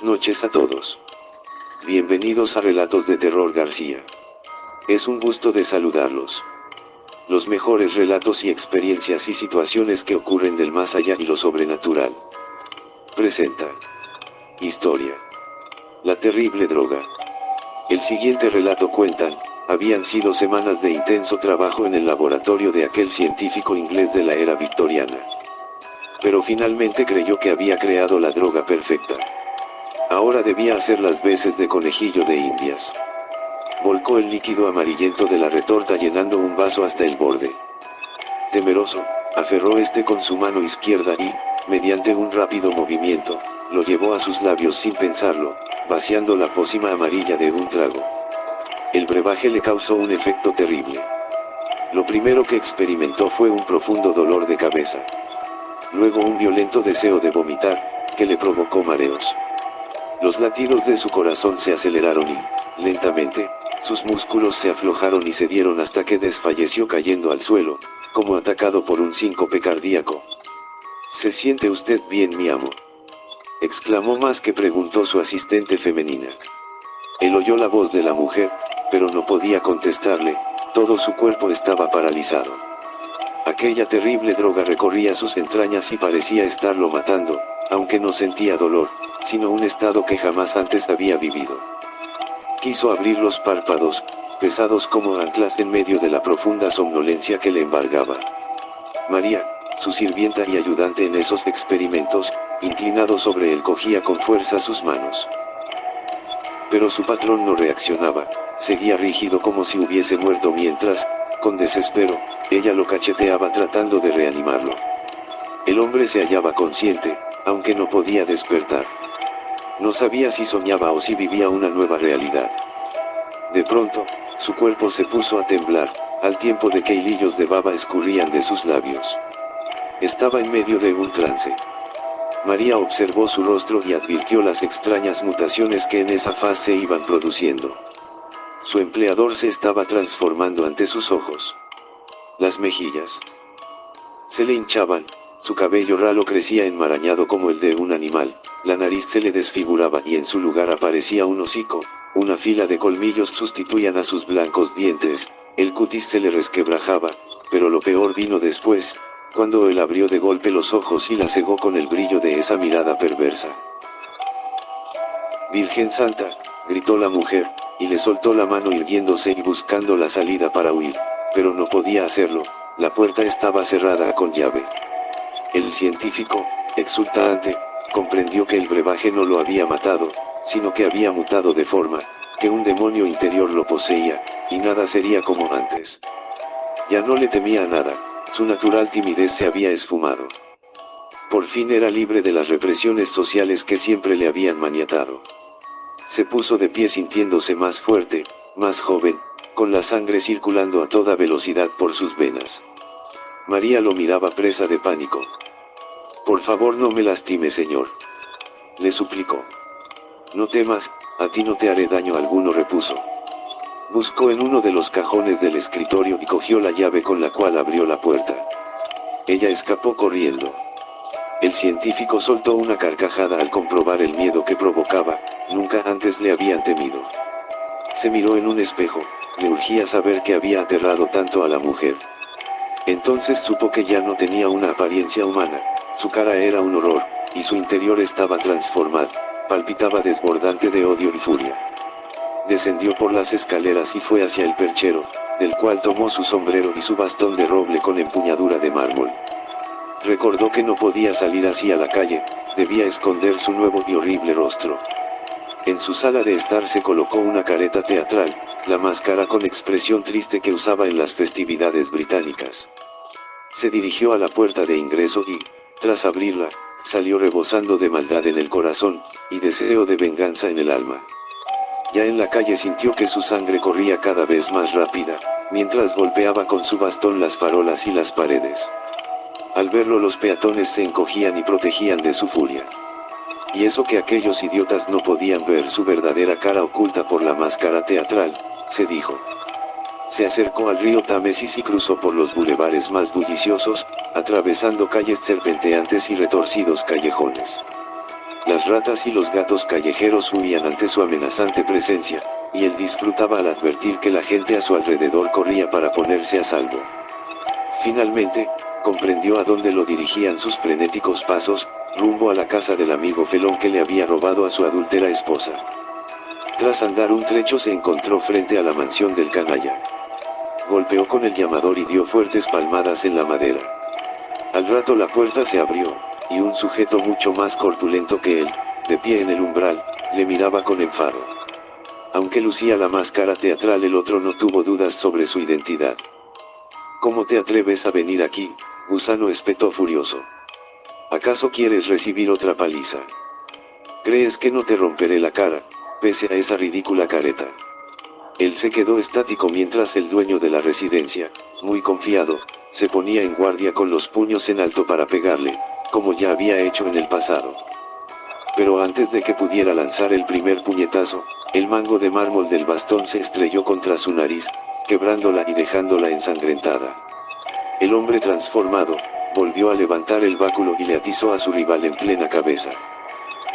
Buenas noches a todos. Bienvenidos a Relatos de Terror García. Es un gusto de saludarlos. Los mejores relatos y experiencias y situaciones que ocurren del más allá y lo sobrenatural. Presenta. Historia. La terrible droga. El siguiente relato cuentan, habían sido semanas de intenso trabajo en el laboratorio de aquel científico inglés de la era victoriana. Pero finalmente creyó que había creado la droga perfecta. Ahora debía hacer las veces de conejillo de indias. Volcó el líquido amarillento de la retorta llenando un vaso hasta el borde. Temeroso, aferró este con su mano izquierda y, mediante un rápido movimiento, lo llevó a sus labios sin pensarlo, vaciando la pócima amarilla de un trago. El brebaje le causó un efecto terrible. Lo primero que experimentó fue un profundo dolor de cabeza. Luego un violento deseo de vomitar, que le provocó mareos. Los latidos de su corazón se aceleraron y, lentamente, sus músculos se aflojaron y cedieron hasta que desfalleció cayendo al suelo, como atacado por un síncope cardíaco. ¿Se siente usted bien, mi amo?, exclamó más que preguntó su asistente femenina. Él oyó la voz de la mujer, pero no podía contestarle, todo su cuerpo estaba paralizado. Aquella terrible droga recorría sus entrañas y parecía estarlo matando, aunque no sentía dolor, sino un estado que jamás antes había vivido. Quiso abrir los párpados, pesados como anclas en medio de la profunda somnolencia que le embargaba. María, su sirvienta y ayudante en esos experimentos, inclinado sobre él cogía con fuerza sus manos. Pero su patrón no reaccionaba, seguía rígido como si hubiese muerto mientras, con desespero, ella lo cacheteaba tratando de reanimarlo. El hombre se hallaba consciente, aunque no podía despertar. No sabía si soñaba o si vivía una nueva realidad. De pronto, su cuerpo se puso a temblar, al tiempo de que hilillos de baba escurrían de sus labios. Estaba en medio de un trance. María observó su rostro y advirtió las extrañas mutaciones que en esa faz se iban produciendo. Su empleador se estaba transformando ante sus ojos. Las mejillas se le hinchaban, su cabello ralo crecía enmarañado como el de un animal, la nariz se le desfiguraba y en su lugar aparecía un hocico, una fila de colmillos sustituían a sus blancos dientes, el cutis se le resquebrajaba, pero lo peor vino después, cuando él abrió de golpe los ojos y la cegó con el brillo de esa mirada perversa. «Virgen Santa», gritó la mujer, y le soltó la mano irguiéndose y buscando la salida para huir, pero no podía hacerlo, la puerta estaba cerrada con llave. El científico, exultante, comprendió que el brebaje no lo había matado, sino que había mutado de forma, que un demonio interior lo poseía, y nada sería como antes. Ya no le temía a nada, su natural timidez se había esfumado. Por fin era libre de las represiones sociales que siempre le habían maniatado. Se puso de pie sintiéndose más fuerte, más joven, con la sangre circulando a toda velocidad por sus venas. María lo miraba presa de pánico. «Por favor no me lastime, señor», le suplicó. «No temas, a ti no te haré daño alguno», repuso. Buscó en uno de los cajones del escritorio y cogió la llave con la cual abrió la puerta. Ella escapó corriendo. El científico soltó una carcajada al comprobar el miedo que provocaba, nunca antes le habían temido. Se miró en un espejo, le urgía saber qué había aterrado tanto a la mujer. Entonces supo que ya no tenía una apariencia humana, su cara era un horror, y su interior estaba transformado, palpitaba desbordante de odio y furia. Descendió por las escaleras y fue hacia el perchero, del cual tomó su sombrero y su bastón de roble con empuñadura de mármol. Recordó que no podía salir así a la calle, debía esconder su nuevo y horrible rostro. En su sala de estar se colocó una careta teatral, la máscara con expresión triste que usaba en las festividades británicas. Se dirigió a la puerta de ingreso y, tras abrirla, salió rebosando de maldad en el corazón, y deseo de venganza en el alma. Ya en la calle sintió que su sangre corría cada vez más rápida, mientras golpeaba con su bastón las farolas y las paredes. Al verlo los peatones se encogían y protegían de su furia. Y eso que aquellos idiotas no podían ver su verdadera cara oculta por la máscara teatral, se dijo. Se acercó al río Támesis y cruzó por los bulevares más bulliciosos, atravesando calles serpenteantes y retorcidos callejones. Las ratas y los gatos callejeros huían ante su amenazante presencia, y él disfrutaba al advertir que la gente a su alrededor corría para ponerse a salvo. Finalmente, comprendió a dónde lo dirigían sus frenéticos pasos, rumbo a la casa del amigo felón que le había robado a su adúltera esposa. Tras andar un trecho se encontró frente a la mansión del canalla. Golpeó con el llamador y dio fuertes palmadas en la madera. Al rato la puerta se abrió, y un sujeto mucho más corpulento que él, de pie en el umbral, le miraba con enfado. Aunque lucía la máscara teatral, el otro no tuvo dudas sobre su identidad. ¿Cómo te atreves a venir aquí, gusano?, espetó furioso. ¿Acaso quieres recibir otra paliza? ¿Crees que no te romperé la cara, pese a esa ridícula careta? Él se quedó estático mientras el dueño de la residencia, muy confiado, se ponía en guardia con los puños en alto para pegarle, como ya había hecho en el pasado. Pero antes de que pudiera lanzar el primer puñetazo, el mango de mármol del bastón se estrelló contra su nariz, quebrándola y dejándola ensangrentada. El hombre transformado, volvió a levantar el báculo y le atizó a su rival en plena cabeza.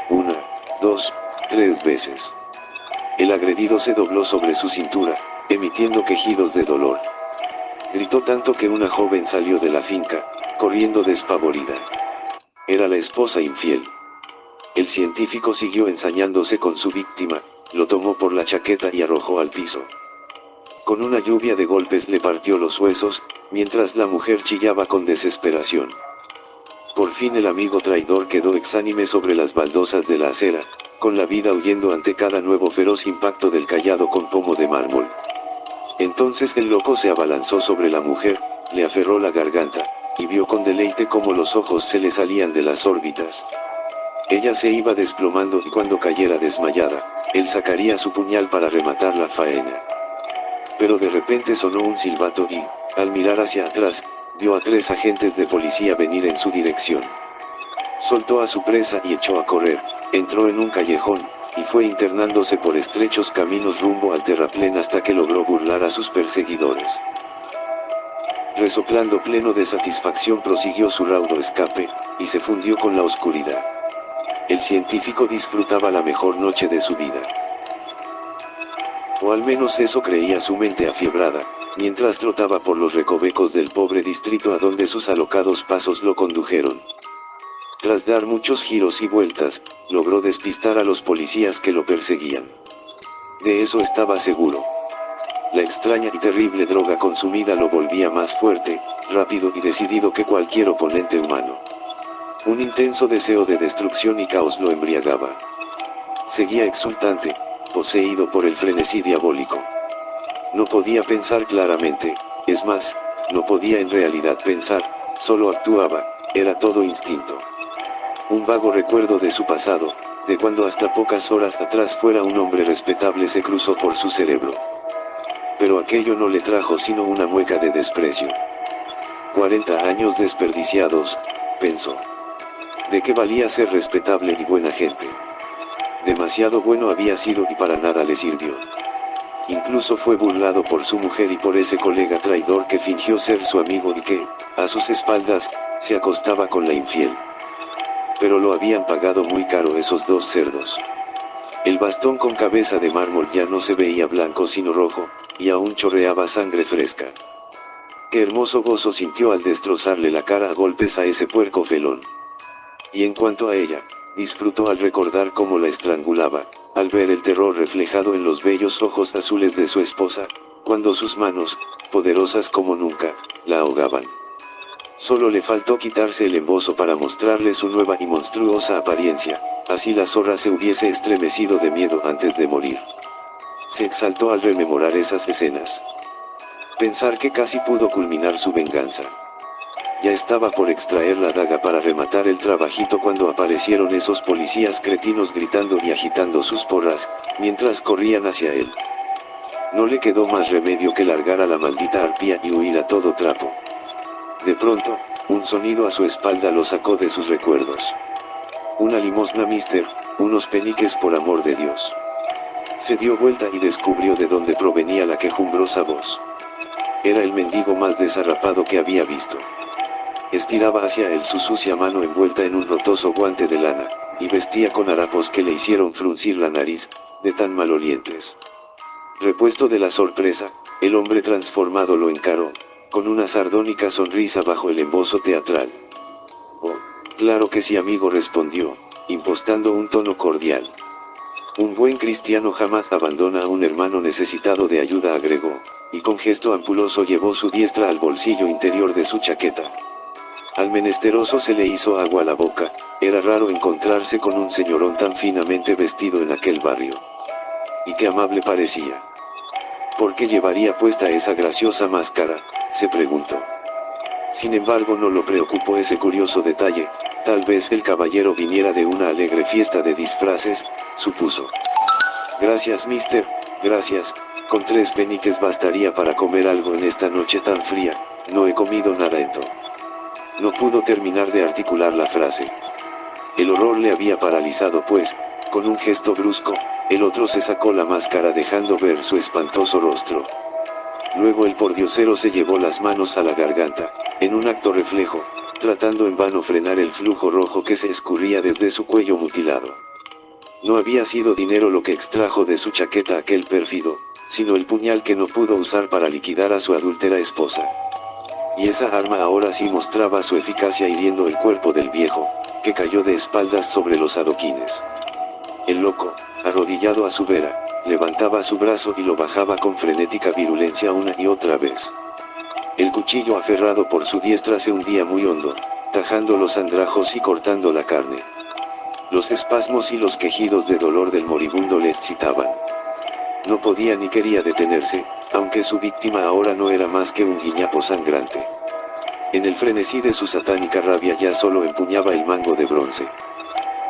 1, 2, 3 veces. El agredido se dobló sobre su cintura, emitiendo quejidos de dolor. Gritó tanto que una joven salió de la finca, corriendo despavorida. Era la esposa infiel. El científico siguió ensañándose con su víctima, lo tomó por la chaqueta y arrojó al piso. Con una lluvia de golpes le partió los huesos, mientras la mujer chillaba con desesperación. Por fin el amigo traidor quedó exánime sobre las baldosas de la acera, con la vida huyendo ante cada nuevo feroz impacto del cayado con pomo de mármol. Entonces el loco se abalanzó sobre la mujer, le aferró la garganta, y vio con deleite cómo los ojos se le salían de las órbitas. Ella se iba desplomando y cuando cayera desmayada, él sacaría su puñal para rematar la faena. Pero de repente sonó un silbato y, al mirar hacia atrás, vio a 3 agentes de policía venir en su dirección. Soltó a su presa y echó a correr, entró en un callejón, y fue internándose por estrechos caminos rumbo al terraplén hasta que logró burlar a sus perseguidores. Resoplando pleno de satisfacción prosiguió su raudo escape, y se fundió con la oscuridad. El científico disfrutaba la mejor noche de su vida. O al menos eso creía su mente afiebrada, mientras trotaba por los recovecos del pobre distrito a donde sus alocados pasos lo condujeron. Tras dar muchos giros y vueltas, logró despistar a los policías que lo perseguían. De eso estaba seguro. La extraña y terrible droga consumida lo volvía más fuerte, rápido y decidido que cualquier oponente humano. Un intenso deseo de destrucción y caos lo embriagaba. Seguía exultante, poseído por el frenesí diabólico. No podía pensar claramente, es más, no podía en realidad pensar, solo actuaba, era todo instinto. Un vago recuerdo de su pasado, de cuando hasta pocas horas atrás fuera un hombre respetable, se cruzó por su cerebro. Pero aquello no le trajo sino una mueca de desprecio. 40 años desperdiciados, pensó. ¿De qué valía ser respetable y buena gente? Demasiado bueno había sido y para nada le sirvió. Incluso fue burlado por su mujer y por ese colega traidor que fingió ser su amigo y que, a sus espaldas, se acostaba con la infiel. Pero lo habían pagado muy caro esos 2 cerdos. El bastón con cabeza de mármol ya no se veía blanco sino rojo, y aún chorreaba sangre fresca. Qué hermoso gozo sintió al destrozarle la cara a golpes a ese puerco felón. Y en cuanto a ella, disfrutó al recordar cómo la estrangulaba, al ver el terror reflejado en los bellos ojos azules de su esposa, cuando sus manos, poderosas como nunca, la ahogaban. Solo le faltó quitarse el embozo para mostrarle su nueva y monstruosa apariencia, así la zorra se hubiese estremecido de miedo antes de morir. Se exaltó al rememorar esas escenas. Pensar que casi pudo culminar su venganza. Ya estaba por extraer la daga para rematar el trabajito cuando aparecieron esos policías cretinos gritando y agitando sus porras, mientras corrían hacia él. No le quedó más remedio que largar a la maldita arpía y huir a todo trapo. De pronto, un sonido a su espalda lo sacó de sus recuerdos. Una limosna, mister, unos peniques por amor de Dios. Se dio vuelta y descubrió de dónde provenía la quejumbrosa voz. Era el mendigo más desarrapado que había visto. Estiraba hacia él su sucia mano envuelta en un rotoso guante de lana, y vestía con harapos que le hicieron fruncir la nariz, de tan malolientes. Repuesto de la sorpresa, el hombre transformado lo encaró, con una sardónica sonrisa bajo el embozo teatral. Oh, claro que sí, amigo, respondió, impostando un tono cordial. Un buen cristiano jamás abandona a un hermano necesitado de ayuda, agregó, y con gesto ampuloso llevó su diestra al bolsillo interior de su chaqueta. Al menesteroso se le hizo agua a la boca, era raro encontrarse con un señorón tan finamente vestido en aquel barrio. Y qué amable parecía. ¿Por qué llevaría puesta esa graciosa máscara?, se preguntó. Sin embargo, no lo preocupó ese curioso detalle, tal vez el caballero viniera de una alegre fiesta de disfraces, supuso. Gracias, mister, gracias, con 3 peniques bastaría para comer algo en esta noche tan fría, no he comido nada en todo. No pudo terminar de articular la frase. El horror le había paralizado pues, con un gesto brusco, el otro se sacó la máscara dejando ver su espantoso rostro. Luego el pordiosero se llevó las manos a la garganta, en un acto reflejo, tratando en vano frenar el flujo rojo que se escurría desde su cuello mutilado. No había sido dinero lo que extrajo de su chaqueta aquel pérfido, sino el puñal que no pudo usar para liquidar a su adúltera esposa. Y esa arma ahora sí mostraba su eficacia hiriendo el cuerpo del viejo, que cayó de espaldas sobre los adoquines. El loco, arrodillado a su vera, levantaba su brazo y lo bajaba con frenética virulencia una y otra vez. El cuchillo aferrado por su diestra se hundía muy hondo, tajando los andrajos y cortando la carne. Los espasmos y los quejidos de dolor del moribundo le excitaban. No podía ni quería detenerse, aunque su víctima ahora no era más que un guiñapo sangrante. En el frenesí de su satánica rabia ya solo empuñaba el mango de bronce.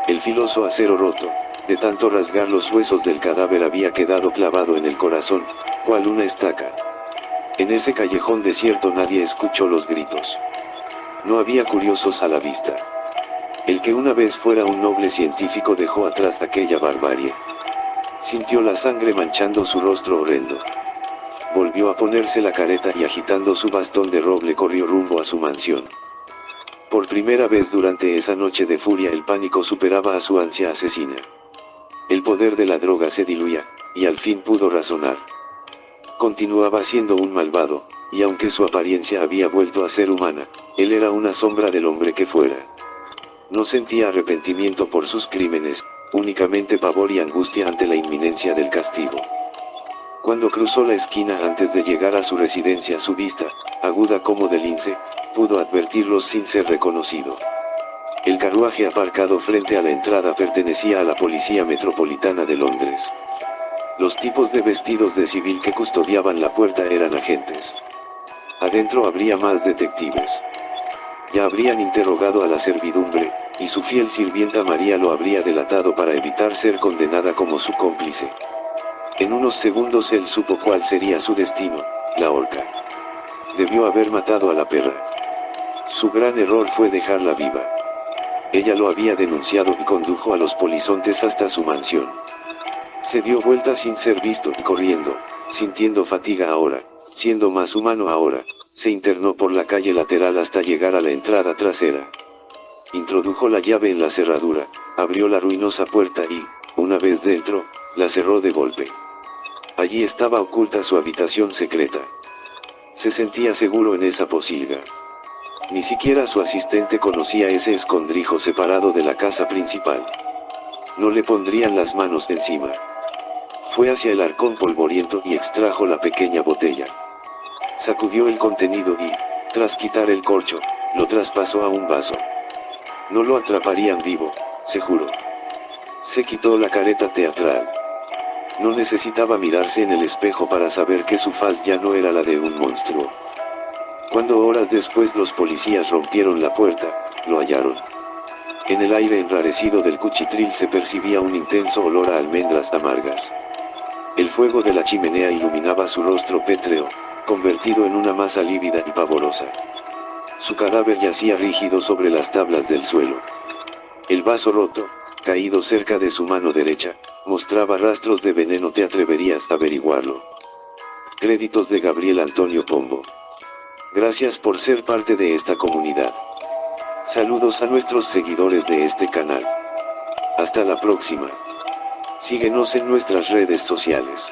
El filoso acero roto, de tanto rasgar los huesos del cadáver, había quedado clavado en el corazón, cual una estaca. En ese callejón desierto nadie escuchó los gritos. No había curiosos a la vista. El que una vez fuera un noble científico dejó atrás aquella barbarie. Sintió la sangre manchando su rostro horrendo. Volvió a ponerse la careta y agitando su bastón de roble corrió rumbo a su mansión. Por primera vez durante esa noche de furia el pánico superaba a su ansia asesina. El poder de la droga se diluía, y al fin pudo razonar. Continuaba siendo un malvado, y aunque su apariencia había vuelto a ser humana, él era una sombra del hombre que fuera. No sentía arrepentimiento por sus crímenes, únicamente pavor y angustia ante la inminencia del castigo. Cuando cruzó la esquina antes de llegar a su residencia, su vista, aguda como de lince, pudo advertirlos sin ser reconocido. El carruaje aparcado frente a la entrada pertenecía a la Policía Metropolitana de Londres. Los tipos de vestidos de civil que custodiaban la puerta eran agentes. Adentro habría más detectives. Ya habrían interrogado a la servidumbre, y su fiel sirvienta María lo habría delatado para evitar ser condenada como su cómplice. En unos segundos él supo cuál sería su destino, la horca. Debió haber matado a la perra. Su gran error fue dejarla viva. Ella lo había denunciado y condujo a los polizontes hasta su mansión. Se dio vuelta sin ser visto y corriendo, sintiendo fatiga ahora, siendo más humano ahora, se internó por la calle lateral hasta llegar a la entrada trasera. Introdujo la llave en la cerradura, abrió la ruinosa puerta y, una vez dentro, la cerró de golpe. Allí estaba oculta su habitación secreta. Se sentía seguro en esa posilga. Ni siquiera su asistente conocía ese escondrijo separado de la casa principal. No le pondrían las manos encima. Fue hacia el arcón polvoriento y extrajo la pequeña botella. Sacudió el contenido y, tras quitar el corcho, lo traspasó a un vaso. No lo atraparían vivo, se juró. Se quitó la careta teatral. No necesitaba mirarse en el espejo para saber que su faz ya no era la de un monstruo. Cuando horas después los policías rompieron la puerta, lo hallaron. En el aire enrarecido del cuchitril se percibía un intenso olor a almendras amargas. El fuego de la chimenea iluminaba su rostro pétreo, convertido en una masa lívida y pavorosa. Su cadáver yacía rígido sobre las tablas del suelo. El vaso roto, caído cerca de su mano derecha, mostraba rastros de veneno. ¿Te atreverías a averiguarlo? Créditos de Gabriel Antonio Pombo. Gracias por ser parte de esta comunidad. Saludos a nuestros seguidores de este canal. Hasta la próxima. Síguenos en nuestras redes sociales.